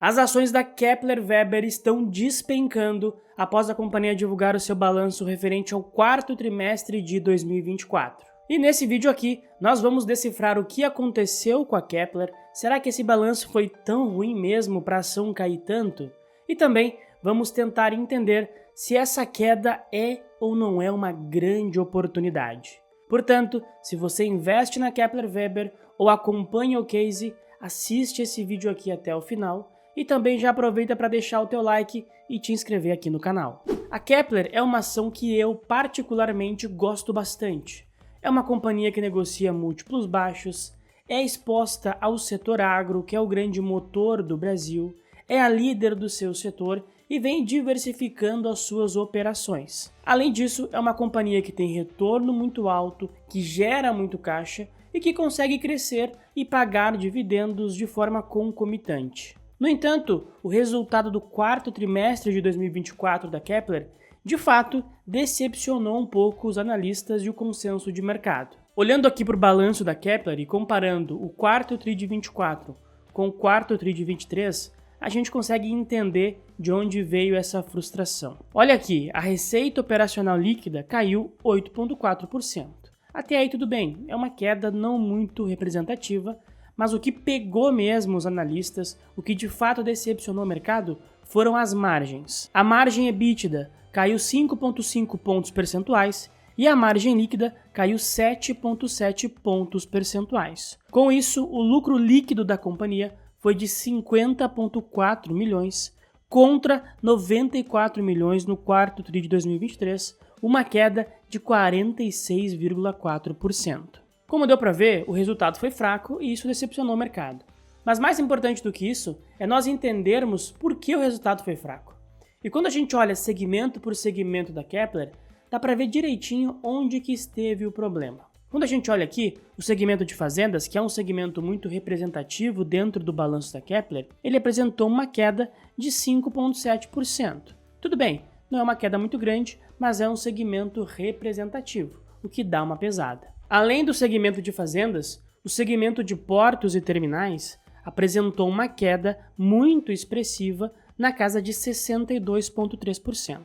As ações da Kepler Weber estão despencando após a companhia divulgar o seu balanço referente ao quarto trimestre de 2024. E nesse vídeo aqui, nós vamos decifrar o que aconteceu com a Kepler, será que esse balanço foi tão ruim mesmo para a ação cair tanto? E também vamos tentar entender se essa queda é ou não é uma grande oportunidade. Portanto, se você investe na Kepler Weber ou acompanha o case, assiste esse vídeo aqui até o final e também já aproveita para deixar o teu like e te inscrever aqui no canal. A Kepler é uma ação que eu particularmente gosto bastante. É uma companhia que negocia múltiplos baixos, é exposta ao setor agro, que é o grande motor do Brasil, é a líder do seu setor e vem diversificando as suas operações. Além disso, é uma companhia que tem retorno muito alto, que gera muito caixa e que consegue crescer e pagar dividendos de forma concomitante. No entanto, o resultado do quarto trimestre de 2024 da Kepler, de fato, decepcionou um pouco os analistas e o consenso de mercado. Olhando aqui para o balanço da Kepler e comparando o quarto TRI de 24 com o quarto TRI de 23, a gente consegue entender de onde veio essa frustração. Olha aqui, a receita operacional líquida caiu 8,4%. Até aí tudo bem, é uma queda não muito representativa, mas o que pegou mesmo os analistas, o que de fato decepcionou o mercado, foram as margens. A margem EBITDA caiu 5,5 pontos percentuais e a margem líquida caiu 7,7 pontos percentuais. Com isso, o lucro líquido da companhia foi de 50,4 milhões contra 94 milhões no quarto TRI de 2023, uma queda de 46,4%. Como deu para ver, o resultado foi fraco e isso decepcionou o mercado. Mas mais importante do que isso é nós entendermos por que o resultado foi fraco. E quando a gente olha segmento por segmento da Kepler, dá para ver direitinho onde que esteve o problema. Quando a gente olha aqui, o segmento de fazendas, que é um segmento muito representativo dentro do balanço da Kepler, ele apresentou uma queda de 5,7%. Tudo bem, não é uma queda muito grande, mas é um segmento representativo, o que dá uma pesada. Além do segmento de fazendas, o segmento de portos e terminais apresentou uma queda muito expressiva na casa de 62,3%.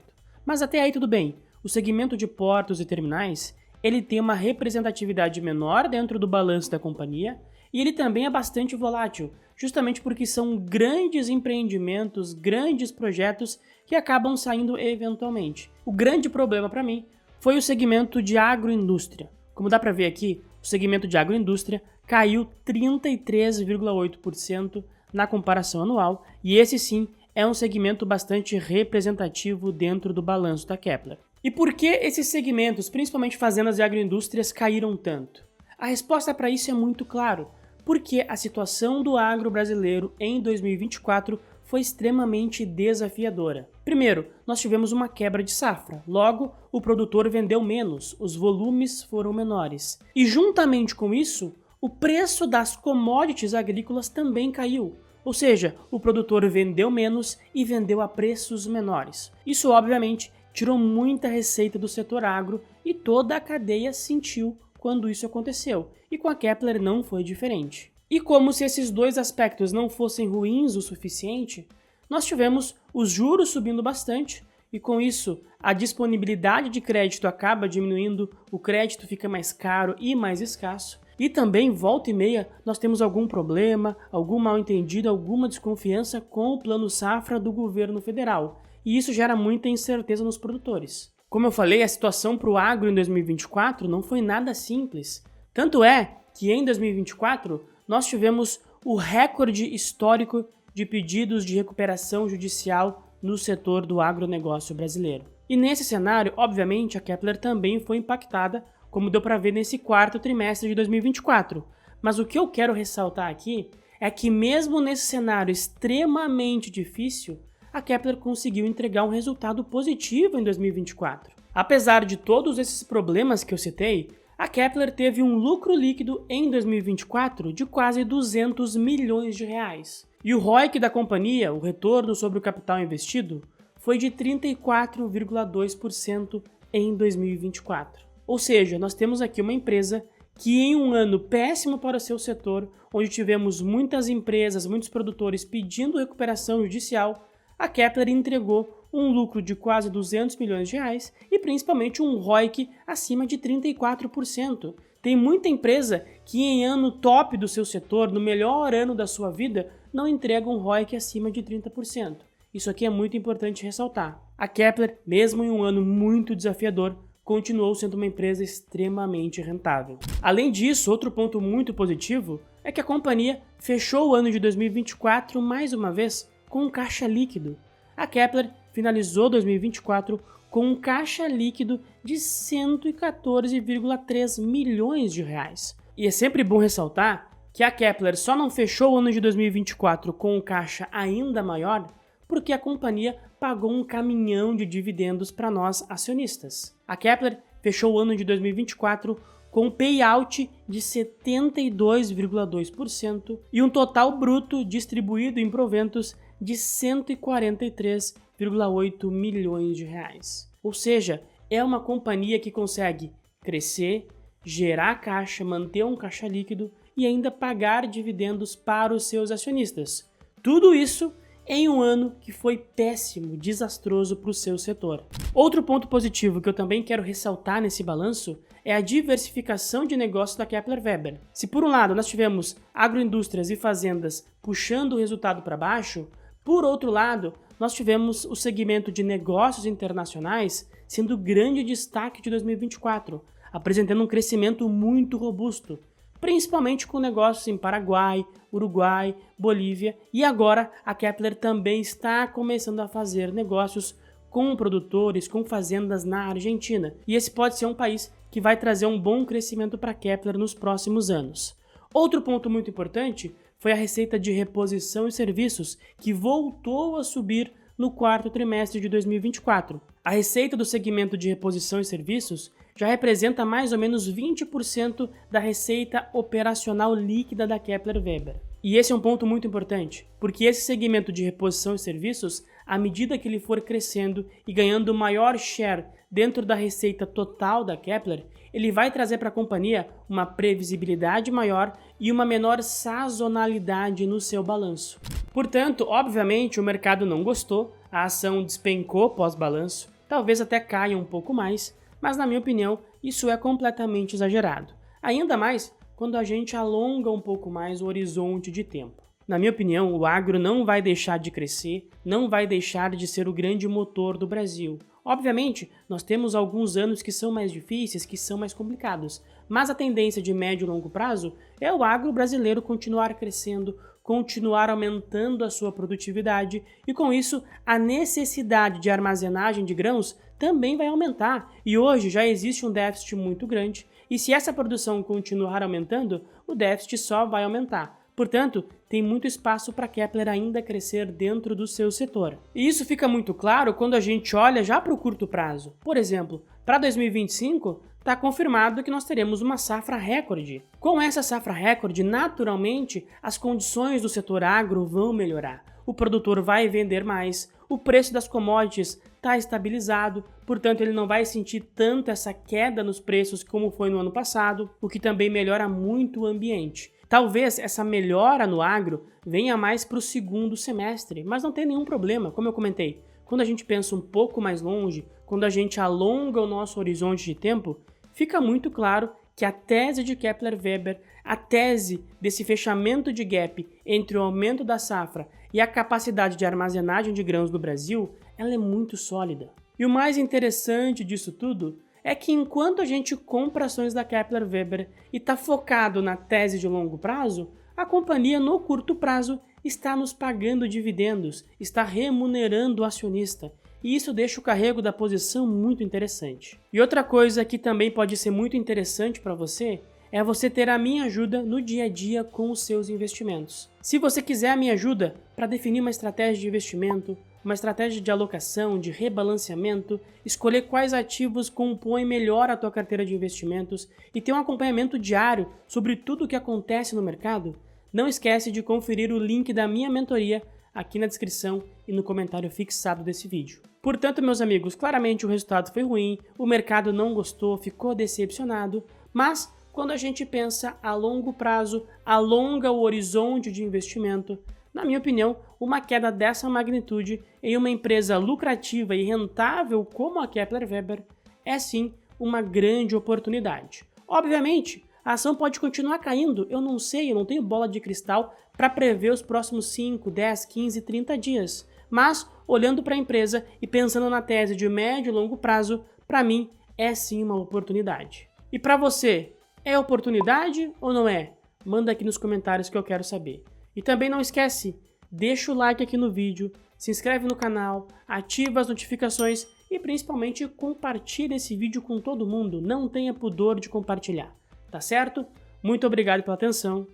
Mas até aí tudo bem, o segmento de portos e terminais ele tem uma representatividade menor dentro do balanço da companhia e ele também é bastante volátil, justamente porque são grandes empreendimentos, grandes projetos que acabam saindo eventualmente. O grande problema para mim foi o segmento de agroindústria. Como dá para ver aqui, o segmento de agroindústria caiu 33,8% na comparação anual e esse sim é um segmento bastante representativo dentro do balanço da Kepler. E por que esses segmentos, principalmente fazendas e agroindústrias, caíram tanto? A resposta para isso é muito claro, porque a situação do agro brasileiro em 2024 foi extremamente desafiadora. Primeiro, nós tivemos uma quebra de safra, logo o produtor vendeu menos, os volumes foram menores. E juntamente com isso, o preço das commodities agrícolas também caiu. Ou seja, o produtor vendeu menos e vendeu a preços menores. Isso obviamente tirou muita receita do setor agro e toda a cadeia sentiu quando isso aconteceu, e com a Kepler não foi diferente. E como se esses dois aspectos não fossem ruins o suficiente, nós tivemos os juros subindo bastante, e com isso a disponibilidade de crédito acaba diminuindo, o crédito fica mais caro e mais escasso, e também volta e meia nós temos algum problema, algum mal-entendido, alguma desconfiança com o plano safra do governo federal. E isso gera muita incerteza nos produtores. Como eu falei, a situação para o agro em 2024 não foi nada simples. Tanto é que em 2024 nós tivemos o recorde histórico de pedidos de recuperação judicial no setor do agronegócio brasileiro. E nesse cenário, obviamente, a Kepler também foi impactada, como deu para ver nesse quarto trimestre de 2024. Mas o que eu quero ressaltar aqui é que mesmo nesse cenário extremamente difícil, a Kepler conseguiu entregar um resultado positivo em 2024. Apesar de todos esses problemas que eu citei, a Kepler teve um lucro líquido em 2024 de quase 200 milhões de reais. E o ROIC da companhia, o retorno sobre o capital investido, foi de 34,2% em 2024. Ou seja, nós temos aqui uma empresa que em um ano péssimo para o seu setor, onde tivemos muitas empresas, muitos produtores pedindo recuperação judicial, a Kepler entregou um lucro de quase 200 milhões de reais e principalmente um ROIC acima de 34%. Tem muita empresa que em ano top do seu setor, no melhor ano da sua vida, não entrega um ROIC acima de 30%. Isso aqui é muito importante ressaltar. A Kepler, mesmo em um ano muito desafiador, continuou sendo uma empresa extremamente rentável. Além disso, outro ponto muito positivo é que a companhia fechou o ano de 2024 mais uma vez com um caixa líquido. A Kepler finalizou 2024 com um caixa líquido de 114,3 milhões de reais. E é sempre bom ressaltar que a Kepler só não fechou o ano de 2024 com um caixa ainda maior porque a companhia pagou um caminhão de dividendos para nós acionistas. A Kepler fechou o ano de 2024 com um payout de 72,2% e um total bruto distribuído em proventos de 143,8 milhões de reais. Ou seja, é uma companhia que consegue crescer, gerar caixa, manter um caixa líquido e ainda pagar dividendos para os seus acionistas. Tudo isso em um ano que foi péssimo, desastroso para o seu setor. Outro ponto positivo que eu também quero ressaltar nesse balanço é a diversificação de negócios da Kepler Weber. Se por um lado nós tivemos agroindústrias e fazendas puxando o resultado para baixo, por outro lado nós tivemos o segmento de negócios internacionais sendo o grande destaque de 2024, apresentando um crescimento muito robusto, principalmente com negócios em Paraguai, Uruguai, Bolívia, e agora a Kepler também está começando a fazer negócios com produtores, com fazendas na Argentina, e esse pode ser um país que vai trazer um bom crescimento para a Kepler nos próximos anos. Outro ponto muito importante foi a receita de reposição e serviços, que voltou a subir no quarto trimestre de 2024. A receita do segmento de reposição e serviços já representa mais ou menos 20% da receita operacional líquida da Kepler Weber. E esse é um ponto muito importante, porque esse segmento de reposição e serviços, à medida que ele for crescendo e ganhando maior share dentro da receita total da Kepler, ele vai trazer para a companhia uma previsibilidade maior e uma menor sazonalidade no seu balanço. Portanto, obviamente, o mercado não gostou, a ação despencou pós-balanço, talvez até caia um pouco mais, mas na minha opinião, isso é completamente exagerado. Ainda mais quando a gente alonga um pouco mais o horizonte de tempo. Na minha opinião, o agro não vai deixar de crescer, não vai deixar de ser o grande motor do Brasil. Obviamente, nós temos alguns anos que são mais difíceis, que são mais complicados, mas a tendência de médio e longo prazo é o agro brasileiro continuar crescendo, continuar aumentando a sua produtividade e, com isso, a necessidade de armazenagem de grãos também vai aumentar. E hoje já existe um déficit muito grande, e se essa produção continuar aumentando, o déficit só vai aumentar. Portanto, tem muito espaço para a Kepler ainda crescer dentro do seu setor. E isso fica muito claro quando a gente olha já para o curto prazo. Por exemplo, para 2025, está confirmado que nós teremos uma safra recorde. Com essa safra recorde, naturalmente, as condições do setor agro vão melhorar. O produtor vai vender mais, o preço das commodities está estabilizado, portanto ele não vai sentir tanto essa queda nos preços como foi no ano passado, o que também melhora muito o ambiente. Talvez essa melhora no agro venha mais para o segundo semestre, mas não tem nenhum problema, como eu comentei. Quando a gente pensa um pouco mais longe, quando a gente alonga o nosso horizonte de tempo, fica muito claro que a tese de Kepler Weber, a tese desse fechamento de gap entre o aumento da safra e a capacidade de armazenagem de grãos no Brasil, ela é muito sólida. E o mais interessante disso tudo é que enquanto a gente compra ações da Kepler Weber e está focado na tese de longo prazo, a companhia no curto prazo está nos pagando dividendos, está remunerando o acionista, e isso deixa o carrego da posição muito interessante. E outra coisa que também pode ser muito interessante para você é você ter a minha ajuda no dia a dia com os seus investimentos. Se você quiser a minha ajuda para definir uma estratégia de investimento, uma estratégia de alocação, de rebalanceamento, escolher quais ativos compõem melhor a tua carteira de investimentos e ter um acompanhamento diário sobre tudo o que acontece no mercado, não esquece de conferir o link da minha mentoria aqui na descrição e no comentário fixado desse vídeo. Portanto, meus amigos, claramente o resultado foi ruim, o mercado não gostou, ficou decepcionado, mas quando a gente pensa a longo prazo, alonga o horizonte de investimento, na minha opinião, uma queda dessa magnitude em uma empresa lucrativa e rentável como a Kepler Weber é sim uma grande oportunidade. Obviamente, a ação pode continuar caindo, eu não sei, eu não tenho bola de cristal para prever os próximos 5, 10, 15, 30 dias. Mas, olhando para a empresa e pensando na tese de médio e longo prazo, para mim é sim uma oportunidade. E para você, é oportunidade ou não é? Manda aqui nos comentários que eu quero saber. E também não esquece, deixa o like aqui no vídeo, se inscreve no canal, ativa as notificações e principalmente compartilha esse vídeo com todo mundo, não tenha pudor de compartilhar, tá certo? Muito obrigado pela atenção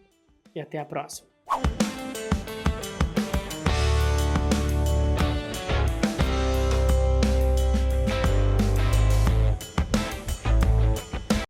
e até a próxima.